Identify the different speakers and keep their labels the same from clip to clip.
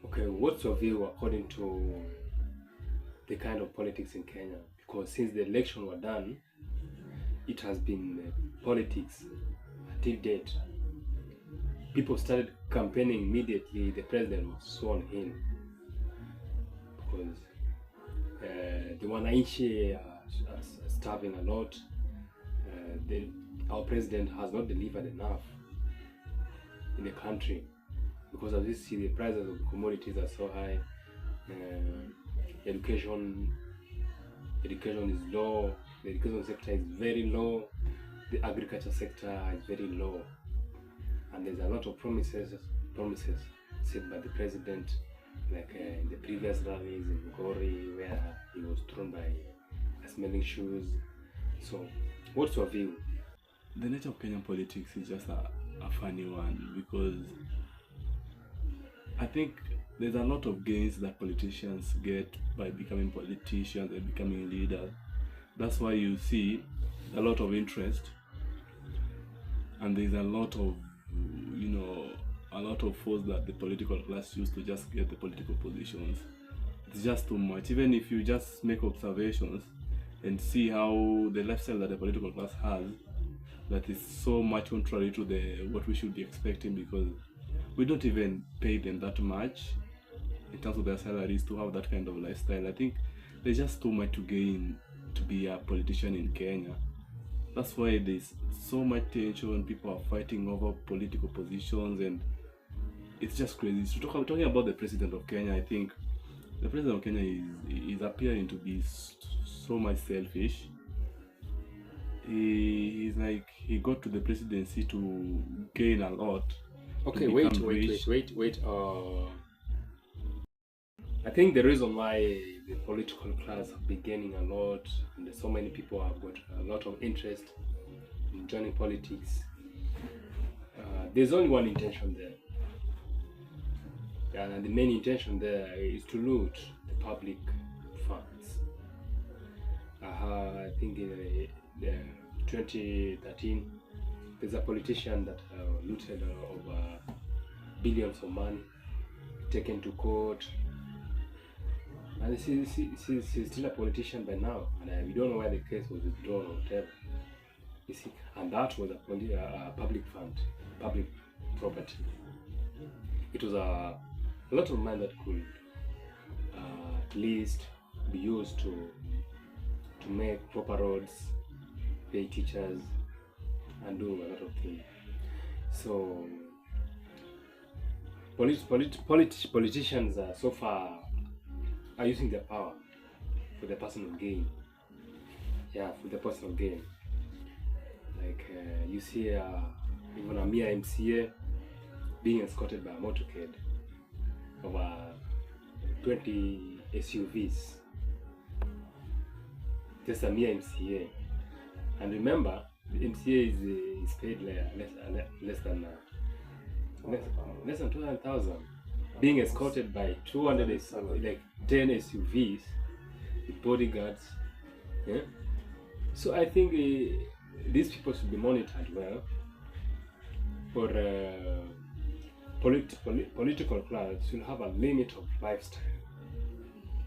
Speaker 1: Okay, what's your view according to the kind of politics in Kenya? Because since the election were done, it has been politics until date. People started campaigning immediately the president was sworn in because the wananchi are starving a lot. Our president has not delivered enough in the country because as you see, the prices of commodities are so high. Education is low. The education sector is very low. The agriculture sector is very low, and there's a lot of promises said by the president, like in the previous rallies in Gori, where he was thrown by smelling shoes. So, what's your view?
Speaker 2: The nature of Kenyan politics is just a funny one, because I think there's a lot of gains that politicians get by becoming politicians and becoming leaders. That's why you see a lot of interest, and there's a lot of, a lot of force that the political class use to just get the political positions. It's just too much. Even if you just make observations and see how the lifestyle that the political class has, that is so much contrary to what we should be expecting, because we don't even pay them that much in terms of their salaries to have that kind of lifestyle. I think there's just too much to gain to be a politician in Kenya. That's why there's so much tension. People are fighting over political positions, and it's just crazy. So talking about the president of Kenya, I think the president of Kenya is appearing to be so much selfish. He's like, he got to the presidency to gain a lot.
Speaker 1: Okay, wait. I think the reason why the political class have been gaining a lot, and so many people have got a lot of interest in joining politics, there's only one intention there. And the main intention there is to loot the public funds. I think in 2013, there's a politician that looted over billions of money, taken to court, and he's still a politician by now, and we don't know why the case was withdrawn or whatever. You see, and that was a public fund, public property. It was a lot of money that could at least be used to make proper roads, pay teachers, and do a lot of things. So politicians so far are using their power for their personal gain. Yeah, for their personal gain. Like you see even a mere MCA being escorted by a motorcade over 20 SUVs. Just a mere MCA. And remember, the MCA is paid less than 200,000, being escorted by 10 SUVs with bodyguards. Yeah? So I think these people should be monitored well, for political class should have a limit of lifestyle,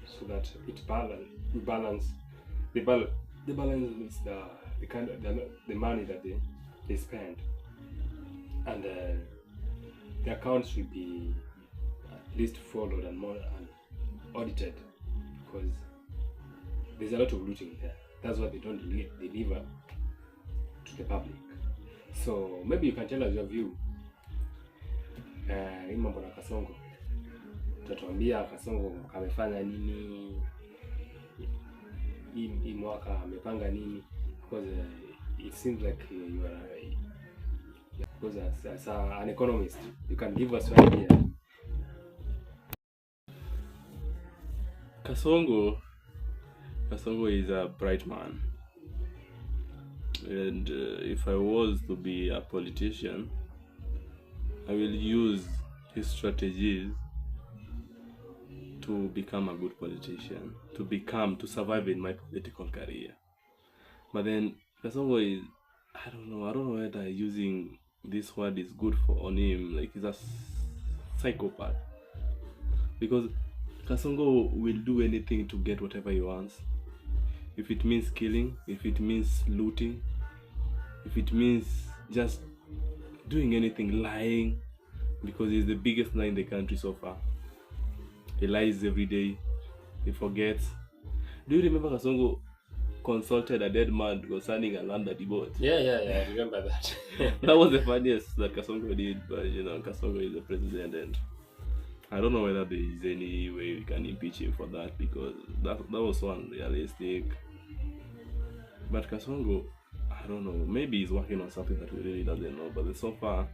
Speaker 1: so that the balance the kind of the money that they spend, and the accounts should be at least followed and more and audited, because there's a lot of looting there. That's why they don't deliver to the public. So maybe you can tell us your view. Hii mambo na Kasongo, utatuambia Kasongo kamefanya nini hii mwaka, amepanga nini? Because it seems like you are, because as an economist, you can give us an idea.
Speaker 2: Kasongo is a bright man, and if I was to be a politician, I will use his strategies to become a good politician, to survive in my political career. But then Kasongo is, I don't know whether using this word is good on him. Like, he's a psychopath. because Kasongo will do anything to get whatever he wants. If it means killing, if it means looting, if it means just doing anything, lying, because he's the biggest liar in the country so far. He lies every day. He forgets. Do you remember Kasongo consulted a dead man concerning a land that he bought?
Speaker 1: Yeah, I remember that.
Speaker 2: That was the funniest that Kasongo did, but Kasongo is the president, and I don't know whether there is any way we can impeach him for that, because that was so unrealistic. But Kasongo, I don't know, maybe he's working on something that we really doesn't know, but so far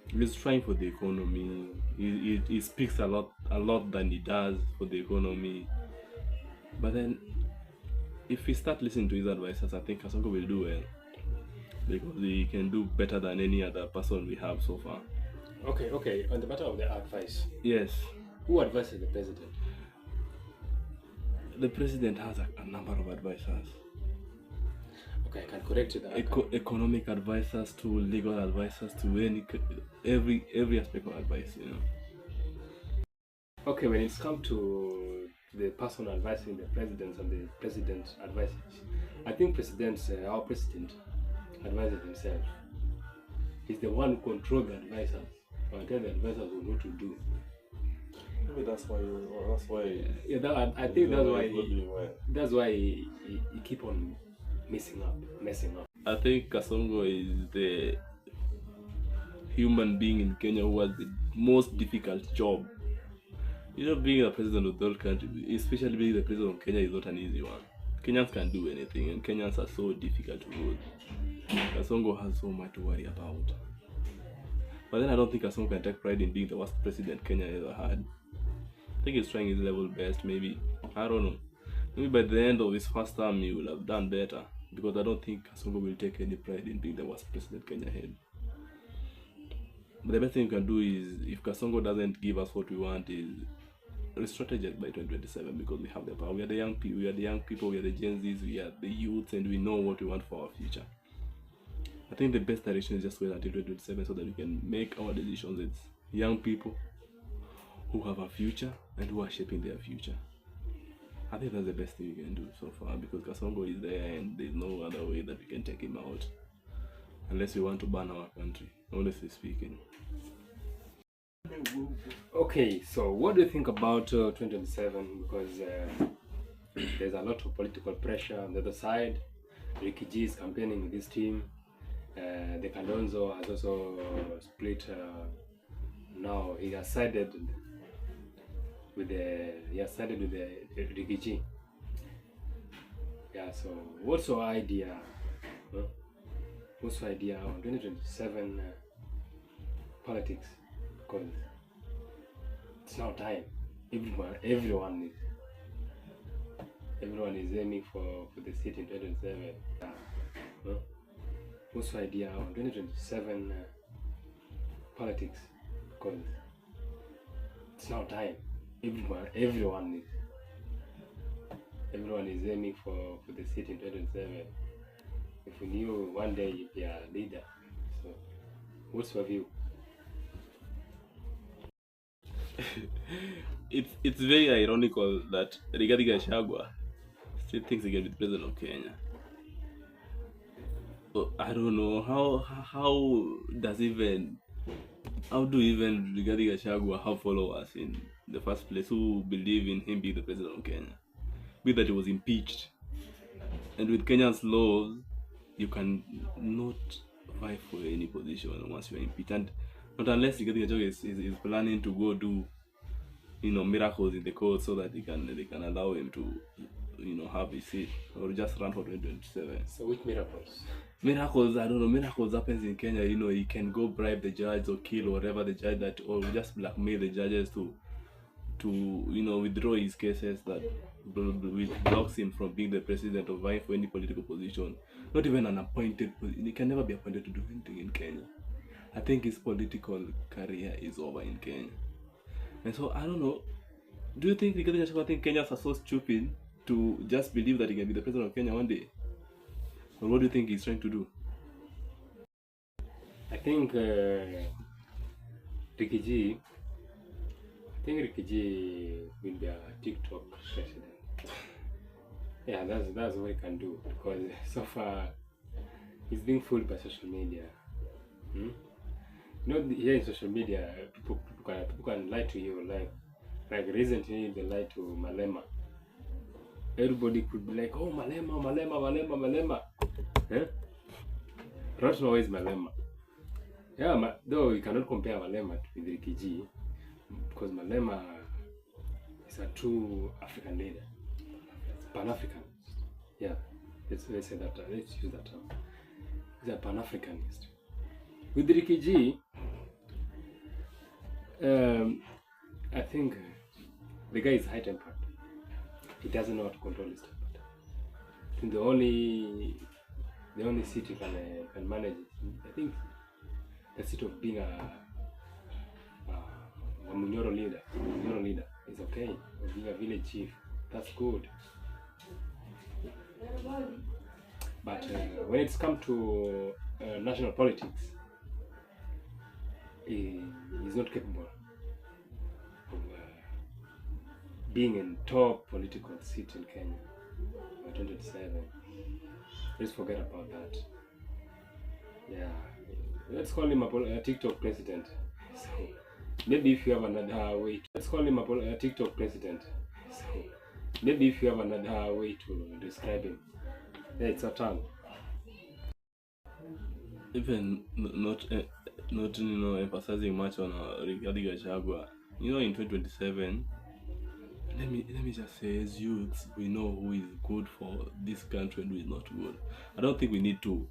Speaker 2: he's trying for the economy. He speaks a lot than he does for the economy. But then if we start listening to his advices, I think Kasongo will do well, because he can do better than any other person we have so far.
Speaker 1: Okay. On the matter of the advice.
Speaker 2: Yes.
Speaker 1: Who advises the president?
Speaker 2: The president has a number of advisors.
Speaker 1: Okay, I can correct you that.
Speaker 2: Economic advisors to legal advisors to every aspect of advice,
Speaker 1: Okay, when it's come to the person advising the president and the president advises, I think our president advises himself. He's the one who controls the advisors, or tell the advisors what to do.
Speaker 2: Maybe that's why.
Speaker 1: Yeah, I think that's why he keep on messing up.
Speaker 2: I think Kasongo is the human being in Kenya who has the most difficult job. Being the president of the whole country, especially being the president of Kenya, is not an easy one. Kenyans can do anything, and Kenyans are so difficult to rule. Kasongo has so much to worry about. But then I don't think Kasongo can take pride in being the worst president Kenya ever had. I think he's trying his level best, maybe. I don't know. Maybe by the end of his first term, he will have done better. Because I don't think Kasongo will take any pride in being the worst president Kenya had. But the best thing you can do is, if Kasongo doesn't give us what we want, is re-strategize by 2027, because we have the power. We are the young people, we are the Gen Zs, we are the youth, and we know what we want for our future. I think the best direction is just wait until 2027 so that we can make our decisions. It's young people who have a future and who are shaping their future. I think that's the best thing we can do so far, because Kasongo is there and there's no other way that we can take him out, unless we want to ban our country, honestly speaking.
Speaker 1: Okay, so what do you think about 2027? Because there's a lot of political pressure on the other side. Ricky G is campaigning with this team. The Kalonzo has also split. Now he has sided with the Ricky G. Yeah. So what's your idea? What's your idea on 2027 politics? Because it's now time. Everyone is aiming for the seat in 2027. What's your idea on 2027 politics? Because it's now time. Everyone is aiming for the seat in 2027. If we knew one day you'd be a leader. So what's your view?
Speaker 2: It's very ironical that Rigathi Gachagua still thinks he can be the president of Kenya. But I don't know how do even Rigathi Gachagua have followers in the first place who believe in him being the president of Kenya? Be that he was impeached, and with Kenya's laws, you can not vie for any position once you are impeached, and not unless Rigathi Gachagua is planning to go do miracles in the court so that they can allow him to have a seat, or just run for 2027.
Speaker 1: So which miracles?
Speaker 2: Miracles, I don't know. Miracles happens in Kenya. He can go bribe the judge or kill whatever the judge or just blackmail the judges to withdraw his cases that blocks him from being the president or vying for any political position. Not even an appointed position. He can never be appointed to do anything in Kenya. I think his political career is over in Kenya. And so I don't know. Do you think Kenyans are so stupid to just believe that he can be the president of Kenya one day? Or what do you think he's trying to do?
Speaker 1: I think Ricky G I think Rikiji will be a TikTok president. Yeah, that's what he can do, because so far he's being fooled by social media. Hmm? You know, here in social media, people can lie to you. Like recently, they lied to Malema. Everybody could be like, "Oh, Malema." Eh? Right now is Malema. Yeah, though you cannot compare Malema with Rikiji, because Malema is a true African leader, Pan-African. Yeah, let's say that. Let's use that term. He's a Pan-Africanist. With Rikiji, I think the guy is high-tempered. He doesn't know how to control his temper. I think the only seat he can manage, I think, the seat of being a Munyoro leader is okay. Or being a village chief, that's good. But when it's come to national politics, he's not capable of being in top political seat in Kenya by 2027. Let's forget about that. Yeah, let's call him a TikTok president. So maybe if you have another way, let's call him a TikTok president. So maybe if you have another way to describe him, yeah, it's a tongue.
Speaker 2: Even not emphasizing much on Rigathi Gachagua. You know, in 2027, let me just say, as youths, we know who is good for this country and who is not good. I don't think we need to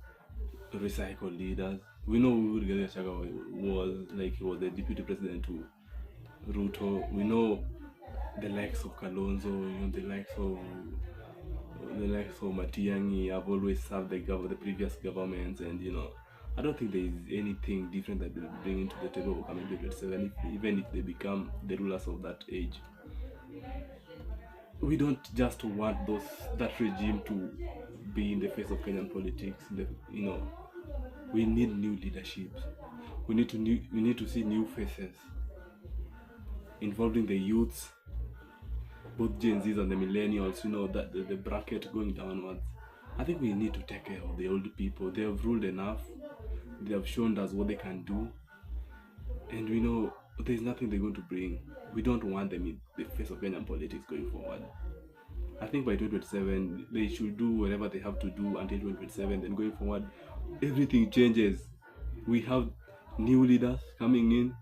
Speaker 2: recycle leaders. We know who Rigathi Gachagua was. Like, he was the deputy president to Ruto. We know the likes of Kalonzo, you know, the likes of Matiang'i have always served the previous governments, and you know, I don't think there is anything different that they're bringing to the table coming to 27, even if they become the rulers of that age. We don't just want that regime to be in the face of Kenyan politics. You know, we need new leadership. We need to see new faces involving the youths, both Gen Zs and the millennials. You know, that the bracket going downwards. I think we need to take care of the old people. They have ruled enough. They have shown us what they can do, and we know there's nothing they're going to bring. We don't want them in the face of Kenyan politics going forward. I think by 2027, they should do whatever they have to do until 2027. Then going forward, everything changes. We have new leaders coming in,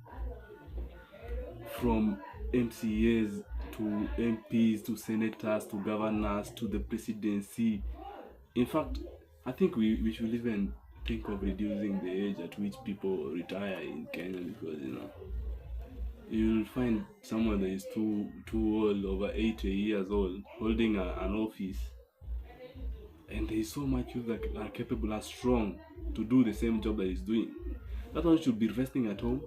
Speaker 2: from MCAs to MPs to senators to governors to the presidency. In fact, I think we should even think of reducing the age at which people retire in Kenya, because you know, you'll find someone that is too old, over 80 years old, holding an office, and there is so much youth that are capable and strong to do the same job that he's doing. That one should be resting at home,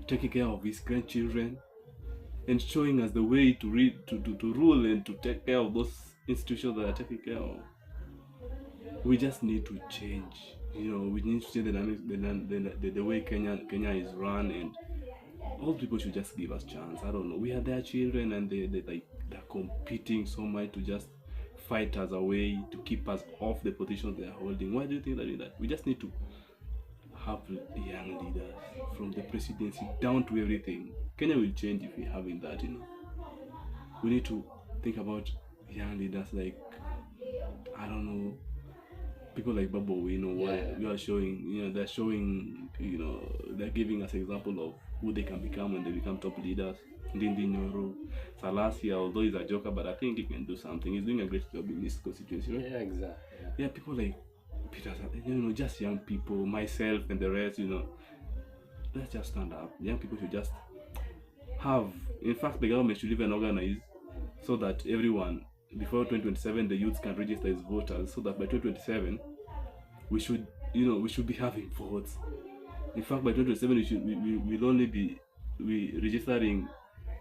Speaker 2: taking care of his grandchildren, and showing us the way to rule and to take care of those institutions that are taken care of. We just need to change. You know, we need to change the way Kenya is run, and all people should just give us chance. I don't know. We are their children, and they're competing so much to just fight us away, to keep us off the positions they are holding. Why do you think they do that? We just need to have young leaders, from the presidency down to everything. Kenya will change if we having that. You know, we need to think about young leaders, like, I don't know, people like Babu. You know, what we are showing. You know, they're showing. You know, they're giving us example of who they can become when they become top leaders. Ndindi Nyoro, Salasia, although he's a joker, but I think he can do something. He's doing a great job in this constituency, right?
Speaker 1: Yeah, exactly.
Speaker 2: Yeah, people like Peter, you know, just young people, myself and the rest, you know, let's just stand up. Young people should just have, in fact, the government should even organize so that everyone, before 2027, the youths can register as voters, so that by 2027, we should be having votes. In fact, by 2027, we'll only be registering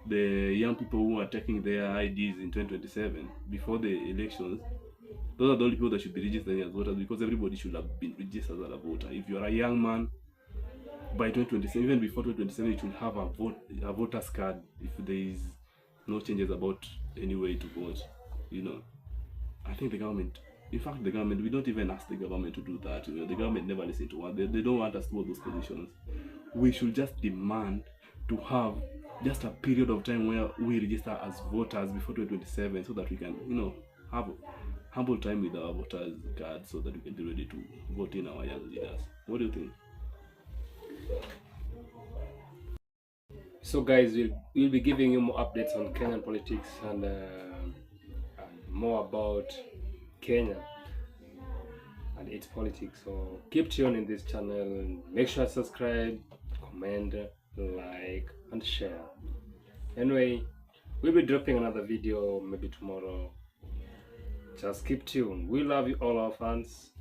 Speaker 2: the young people who are taking their IDs in 2027 before the elections. Those are the only people that should be registering as voters, because everybody should have been registered as a voter. If you are a young man, by 2027, even before 2027, it will have a voter's card if there is no changes about any way to vote. You know, I think the government, in fact, the government, we don't even ask the government to do that. You know, the government never listen to us. They don't want us to hold those positions. We should just demand to have just a period of time where we register as voters before 2027, so that we can, you know, have humble time with our voters card, so that we can be ready to vote in our young leaders. What do you think?
Speaker 1: So guys, we'll be giving you more updates on Kenyan politics and more about Kenya and its politics. So keep tuned in this channel. Make sure to subscribe, comment, like, and share. Anyway, we'll be dropping another video maybe tomorrow. Just keep tuned. We love you all, our fans.